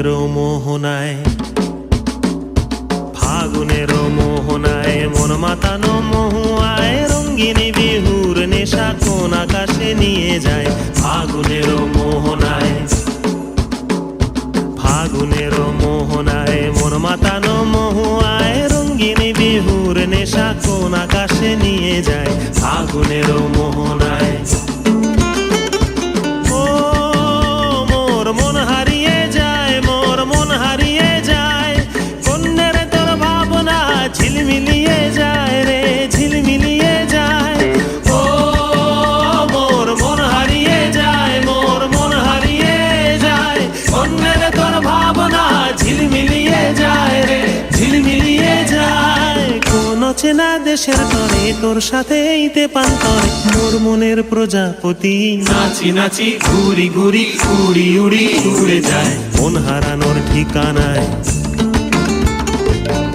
ফাগুনের মোহনায়, ফাগুনের মোহনায় মন মাতানো মহুয়ায় রঙ্গিনী বিহুর নেশা কোন আকাশে নিয়ে যায়। ফাগুনের মোহনায়, ফাগুনের মোহনায় মন মাতানো মহুয়ায় রঙ্গিনী বিহুর নেশা কোন আকাশে নিয়ে যায়। ফাগুনের মোহনায় ঝিলমিলিয়ে যায় রে, ঝিলমিলিয়ে যায়। ও মোর মন হারিয়ে যায়, মোর মন হারিয়ে যায়। অন্যের তোর ভাবনা ঝিলমিলিয়ে যায় রে, ঝিলমিলিয়ে যায়। কোন চেনা দেশের তরে তোর সাথে এইতে পান্তরে মোর মনের প্রজাপতি নাচি নাচি ঘুরি ঘুরি উড়ি উড়ি উড়ে যায় মন হারানোর ঠিকানায়।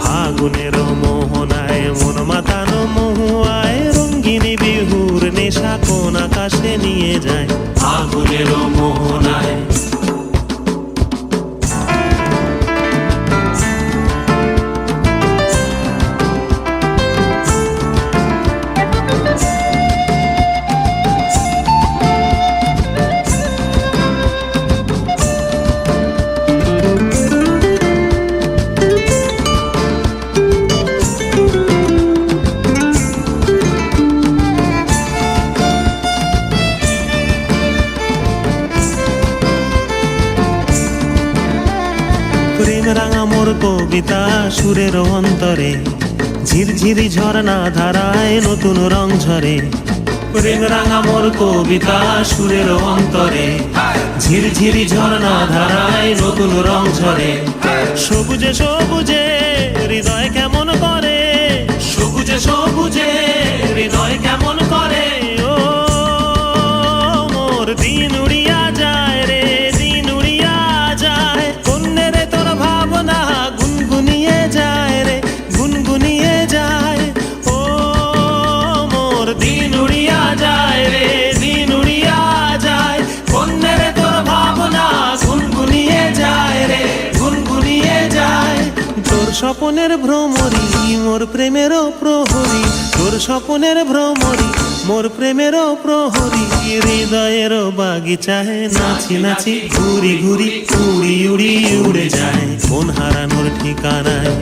ফাগুনের মোহনায় মন মাতানো মহুয়ায় রঙ্গিনী বিহুর নেশা কোন আকাশে নিয়ে যায়। ফাগুনের মোহনায় প্রেম রাঙা মোর কবিতা সুরের অন্তরে ঝিরঝিরি ঝর্ণা ধারায় নতুন রং ঝরে। প্রেম রাঙা মোর কবিতা সুরের অন্তরে ঝিরঝিরি ঝর্ণা ধারায় নতুন রং ঝরে। সবুজে সবুজে হৃদয় কেমন করে, সবুজে সবুজে হৃদয় কেমন করে। ও মোর দিন উড়িয়া যায় রে, দিন উড়িয়া যায়। অন্যের তোর ভাবনা গুনগুনিয়ে যায় রে, গুনগুনিয়ে যায়। ও মোর দিন উড়িয়া যায় রে, দিন উড়িয়া যায়। অন্যের তোর ভাবনা গুনগুনিয়ে যায় রে, গুনগুনিয়ে যায়। তোর স্বপনের ভ্রমরি মোর প্রেমেরও প্রহরী, তোর স্বপনের ভ্রমরি মোর প্রেমেরও প্রহরী। হৃদয়ের বাগিচায় নাচি নাচি ঘুরি ঘুরি উড়ি উড়ি উড়ে যায় মন হারানোর ঠিকানায়।